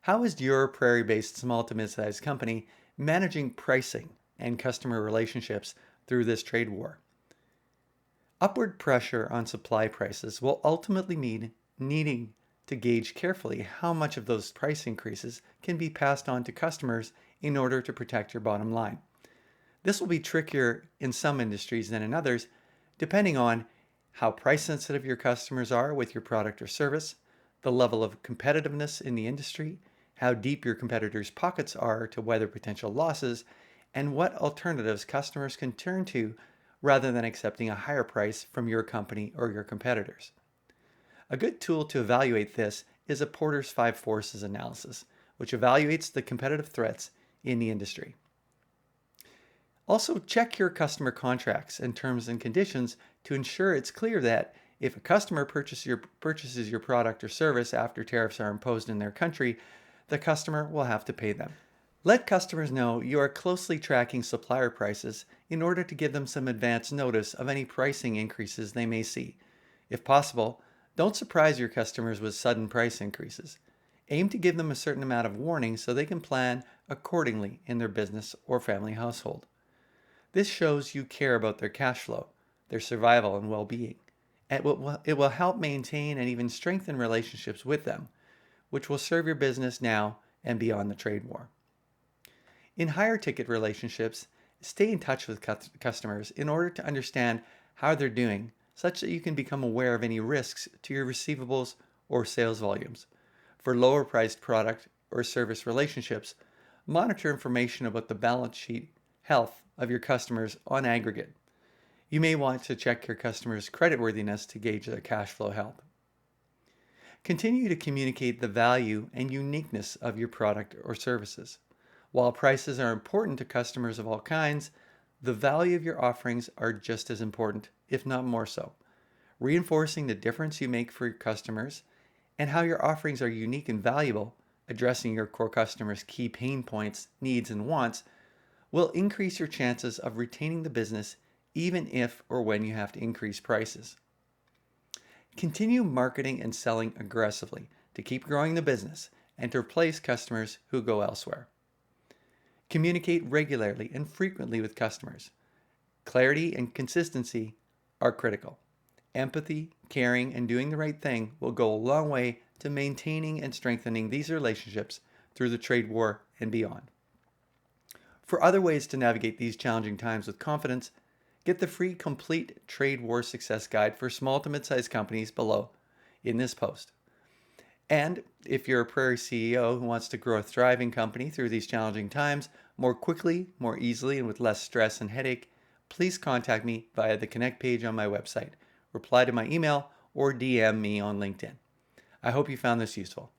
How is your Prairie-based small to mid-sized company managing pricing and customer relationships through this trade war? Upward pressure on supply prices will ultimately mean needing to gauge carefully how much of those price increases can be passed on to customers in order to protect your bottom line. This will be trickier in some industries than in others, depending on how price sensitive your customers are with your product or service, the level of competitiveness in the industry, how deep your competitors' pockets are to weather potential losses, and what alternatives customers can turn to rather than accepting a higher price from your company or your competitors. A good tool to evaluate this is a Porter's Five Forces analysis, which evaluates the competitive threats in the industry. Also, check your customer contracts and terms and conditions to ensure it's clear that if a customer purchases your product or service after tariffs are imposed in their country, the customer will have to pay them. Let customers know you are closely tracking supplier prices in order to give them some advance notice of any pricing increases they may see. If possible, don't surprise your customers with sudden price increases. Aim to give them a certain amount of warning so they can plan accordingly in their business or family household. This shows you care about their cash flow, their survival and well-being. It will help maintain and even strengthen relationships with them, which will serve your business now and beyond the trade war. In higher ticket relationships, stay in touch with customers in order to understand how they're doing, such that you can become aware of any risks to your receivables or sales volumes. For lower priced product or service relationships, monitor information about the balance sheet health of your customers on aggregate. You may want to check your customers' creditworthiness to gauge their cash flow health. Continue to communicate the value and uniqueness of your product or services. While prices are important to customers of all kinds, the value of your offerings are just as important, if not more so. Reinforcing the difference you make for your customers and how your offerings are unique and valuable, addressing your core customers' key pain points, needs, and wants, will increase your chances of retaining the business even if or when you have to increase prices. Continue marketing and selling aggressively to keep growing the business and to replace customers who go elsewhere. Communicate regularly and frequently with customers. Clarity and consistency are critical. Empathy, caring, and doing the right thing will go a long way to maintaining and strengthening these relationships through the trade war and beyond. For other ways to navigate these challenging times with confidence, get the free Complete Trade War Success Guide for small to mid-sized companies below in this post. And if you're a Prairie CEO who wants to grow a thriving company through these challenging times more quickly, more easily, and with less stress and headache, please contact me via the Connect page on my website, reply to my email, or DM me on LinkedIn. I hope you found this useful.